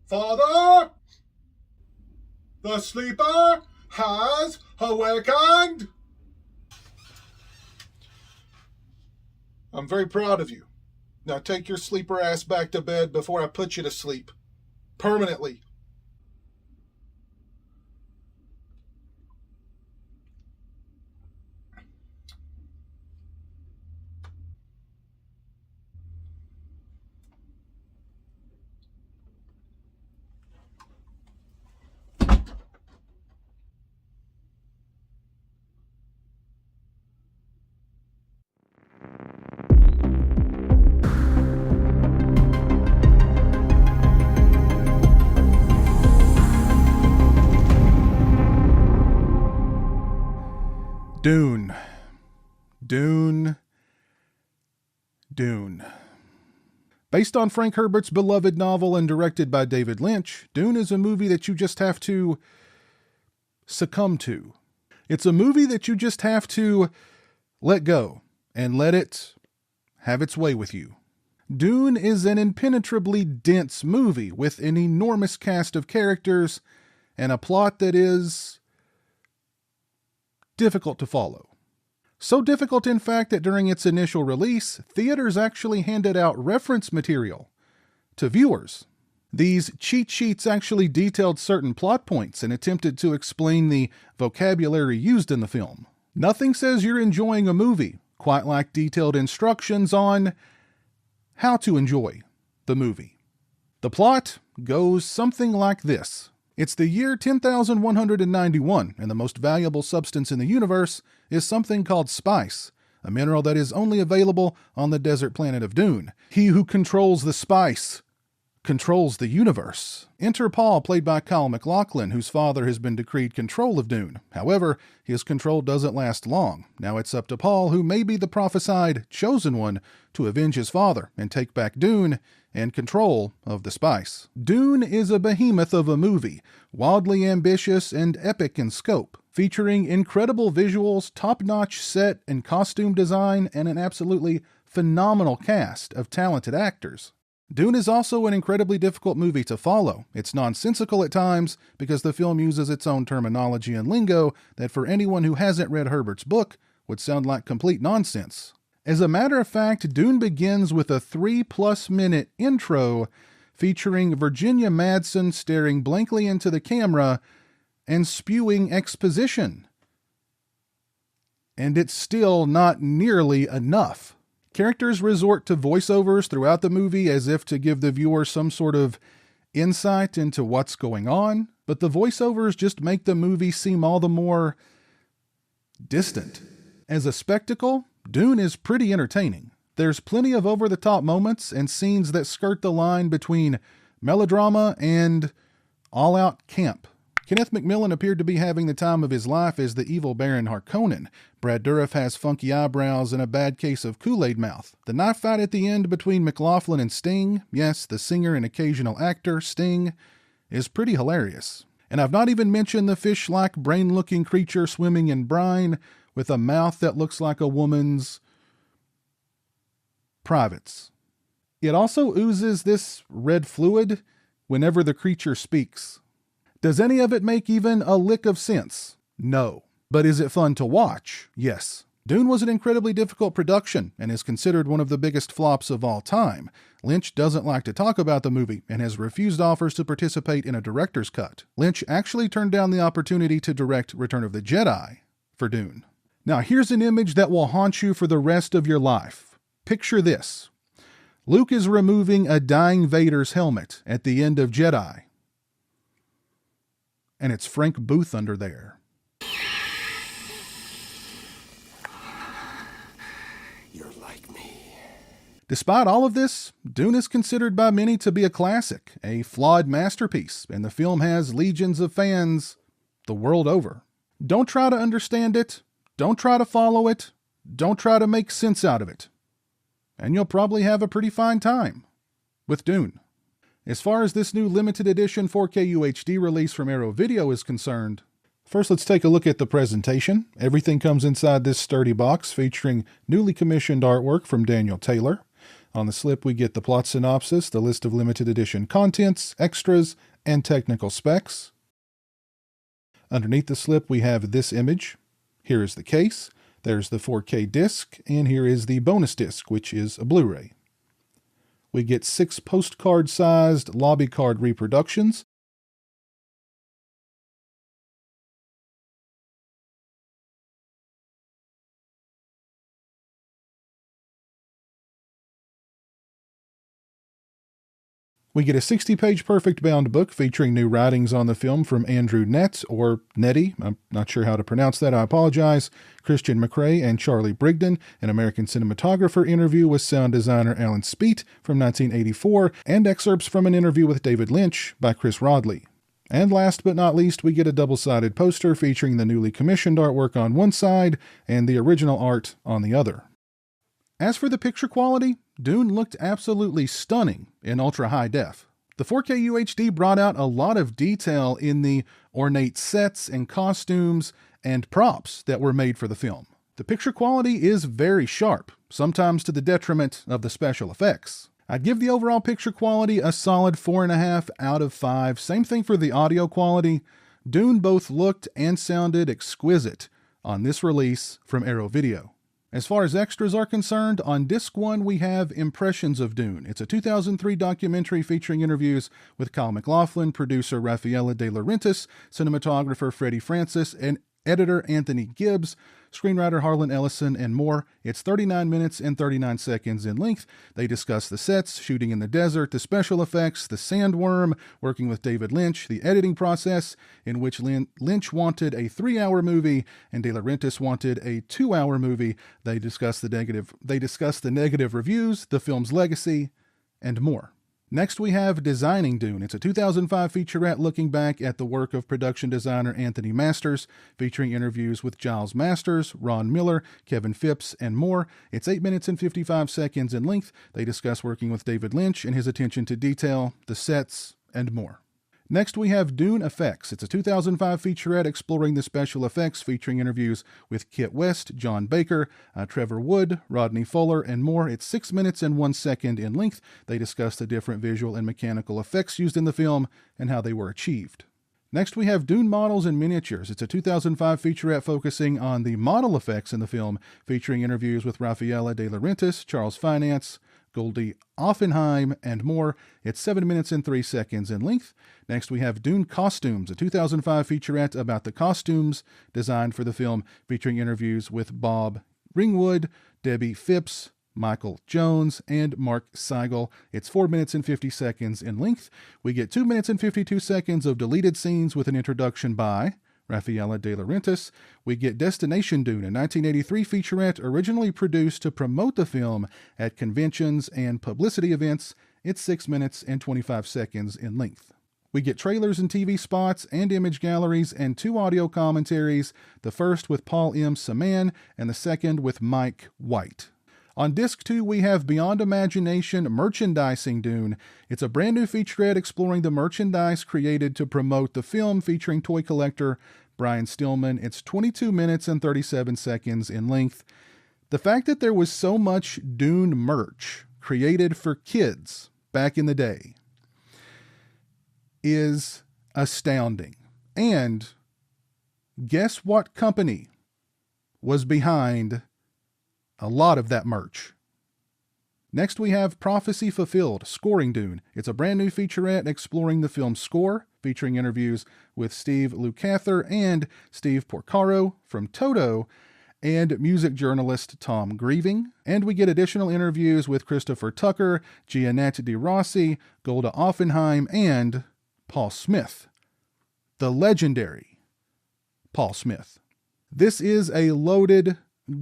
Father, the sleeper has awakened. I'm very proud of you. Now take your sleeper ass back to bed before I put you to sleep. Permanently. Dune. Based on Frank Herbert's beloved novel and directed by David Lynch, Dune is a movie that you just have to succumb to. It's a movie that you just have to let go and let it have its way with you. Dune is an impenetrably dense movie with an enormous cast of characters and a plot that is difficult to follow. So difficult, in fact, that during its initial release, theaters actually handed out reference material to viewers. These cheat sheets actually detailed certain plot points and attempted to explain the vocabulary used in the film. Nothing says you're enjoying a movie quite like detailed instructions on how to enjoy the movie. The plot goes something like this. It's the year 10,191, and the most valuable substance in the universe is something called spice, a mineral that is only available on the desert planet of Dune. He who controls the spice controls the universe. Enter Paul, played by Kyle MacLachlan, whose father has been decreed control of Dune. However, his control doesn't last long. Now it's up to Paul, who may be the prophesied chosen one, to avenge his father and take back Dune and control of the spice. Dune is a behemoth of a movie, wildly ambitious and epic in scope, featuring incredible visuals, top-notch set and costume design, and an absolutely phenomenal cast of talented actors. Dune is also an incredibly difficult movie to follow. It's nonsensical at times because the film uses its own terminology and lingo that for anyone who hasn't read Herbert's book would sound like complete nonsense. As a matter of fact, Dune begins with a 3+ minute intro featuring Virginia Madsen staring blankly into the camera and spewing exposition. And it's still not nearly enough. Characters resort to voiceovers throughout the movie as if to give the viewer some sort of insight into what's going on, but the voiceovers just make the movie seem all the more distant. As a spectacle, Dune is pretty entertaining. There's plenty of over-the-top moments and scenes that skirt the line between melodrama and all-out camp. Kenneth McMillan appeared to be having the time of his life as the evil Baron Harkonnen. Brad Dourif has funky eyebrows and a bad case of Kool-Aid mouth. The knife fight at the end between McLaughlin and Sting, yes, the singer and occasional actor, Sting, is pretty hilarious. And I've not even mentioned the fish-like brain-looking creature swimming in brine with a mouth that looks like a woman's privates. It also oozes this red fluid whenever the creature speaks. Does any of it make even a lick of sense? No. But is it fun to watch? Yes. Dune was an incredibly difficult production and is considered one of the biggest flops of all time. Lynch doesn't like to talk about the movie and has refused offers to participate in a director's cut. Lynch actually turned down the opportunity to direct Return of the Jedi for Dune. Now here's an image that will haunt you for the rest of your life. Picture this. Luke is removing a dying Vader's helmet at the end of Jedi. And it's Frank Booth under there. You're like me. Despite all of this, Dune is considered by many to be a classic, a flawed masterpiece, and the film has legions of fans the world over. Don't try to understand it. Don't try to follow it. Don't try to make sense out of it. And you'll probably have a pretty fine time with Dune. As far as this new limited edition 4K UHD release from Arrow Video is concerned, first let's take a look at the presentation. Everything comes inside this sturdy box featuring newly commissioned artwork from Daniel Taylor. On the slip, we get the plot synopsis, the list of limited edition contents, extras, and technical specs. Underneath the slip, we have this image. Here is the case. There's the 4K disc, and here is the bonus disc, which is a Blu-ray. We get 6 postcard-sized lobby card reproductions. We get a 60-page perfect bound book featuring new writings on the film from Andrew Nett, or Nettie, I'm not sure how to pronounce that, I apologize, Christian McRae, and Charlie Brigden, an American cinematographer interview with sound designer Alan Speet from 1984, and excerpts from an interview with David Lynch by Chris Rodley. And last but not least, we get a double-sided poster featuring the newly commissioned artwork on one side and the original art on the other. As for the picture quality, Dune looked absolutely stunning in ultra-high def. The 4K UHD brought out a lot of detail in the ornate sets and costumes and props that were made for the film. The picture quality is very sharp, sometimes to the detriment of the special effects. I'd give the overall picture quality a solid 4.5 out of 5. Same thing for the audio quality. Dune both looked and sounded exquisite on this release from Arrow Video. As far as extras are concerned, on Disc 1 we have Impressions of Dune. It's a 2003 documentary featuring interviews with Kyle MacLachlan, producer Raffaella De Laurentiis, cinematographer Freddie Francis, and editor Anthony Gibbs, screenwriter Harlan Ellison, and more. It's 39 minutes and 39 seconds in length. They discuss the sets, shooting in the desert, the special effects, the sandworm, working with David Lynch, the editing process, in which Lynch wanted a 3-hour movie and De Laurentiis wanted a 2-hour movie. They discuss the negative reviews, the film's legacy, and more. Next, we have Designing Dune. It's a 2005 featurette looking back at the work of production designer Anthony Masters, featuring interviews with Giles Masters, Ron Miller, Kevin Phipps, and more. It's 8 minutes and 55 seconds in length. They discuss working with David Lynch and his attention to detail, the sets, and more. Next, we have Dune Effects. It's a 2005 featurette exploring the special effects, featuring interviews with Kit West, John Baker, Trevor Wood, Rodney Fuller, and more. It's 6 minutes and 1 second in length. They discuss the different visual and mechanical effects used in the film and how they were achieved. Next, we have Dune Models and Miniatures. It's a 2005 featurette focusing on the model effects in the film, featuring interviews with Raffaella De Laurentiis, Charles Finance, Goldie Offenheim, and more. It's 7 minutes and 3 seconds in length. Next, we have Dune Costumes, a 2005 featurette about the costumes designed for the film, featuring interviews with Bob Ringwood, Debbie Phipps, Michael Jones, and Mark Seigel. It's 4 minutes and 50 seconds in length. We get 2 minutes and 52 seconds of deleted scenes with an introduction by Raffaella De Laurentiis. We get Destination Dune, a 1983 featurette originally produced to promote the film at conventions and publicity events. It's 6 minutes and 25 seconds in length. We get trailers and TV spots and image galleries and 2 audio commentaries, the first with Paul M. Saman and the second with Mike White. On Disc 2, we have Beyond Imagination Merchandising Dune. It's a brand new featurette exploring the merchandise created to promote the film, featuring toy collector Brian Stillman. It's 22 minutes and 37 seconds in length. The fact that there was so much Dune merch created for kids back in the day is astounding. And guess what company was behind a lot of that merch? Next, we have Prophecy Fulfilled, Scoring Dune. It's a brand new featurette exploring the film's score, featuring interviews with Steve Lukather and Steve Porcaro from Toto, and music journalist Tom Grieving. And we get additional interviews with Christopher Tucker, Gianette De Rossi, Golda Offenheim, and Paul Smith, the legendary Paul Smith. This is a loaded,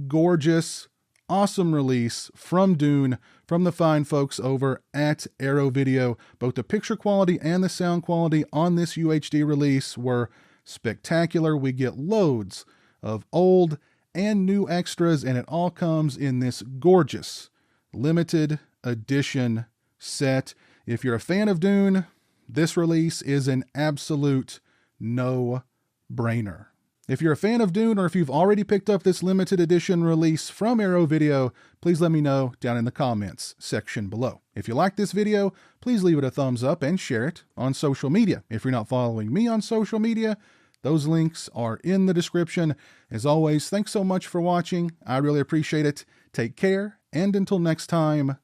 gorgeous, awesome release from Dune, from the fine folks over at Arrow Video. Both the picture quality and the sound quality on this UHD release were spectacular. We get loads of old and new extras, and it all comes in this gorgeous limited edition set. If you're a fan of Dune, this release is an absolute no-brainer. If you're a fan of Dune, or if you've already picked up this limited edition release from Arrow Video, please let me know down in the comments section below. If you like this video, please leave it a thumbs up and share it on social media. If you're not following me on social media, those links are in the description. As always, thanks so much for watching. I really appreciate it. Take care, and until next time,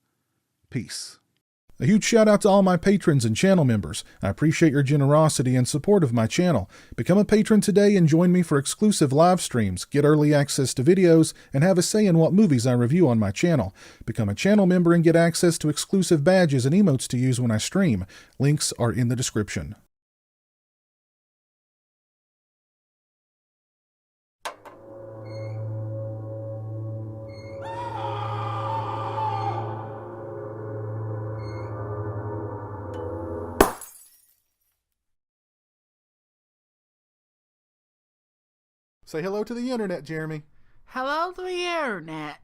peace. A huge shout out to all my patrons and channel members. I appreciate your generosity and support of my channel. Become a patron today and join me for exclusive live streams, get early access to videos, and have a say in what movies I review on my channel. Become a channel member and get access to exclusive badges and emotes to use when I stream. Links are in the description. Say hello to the internet, Jeremy. Hello to the internet.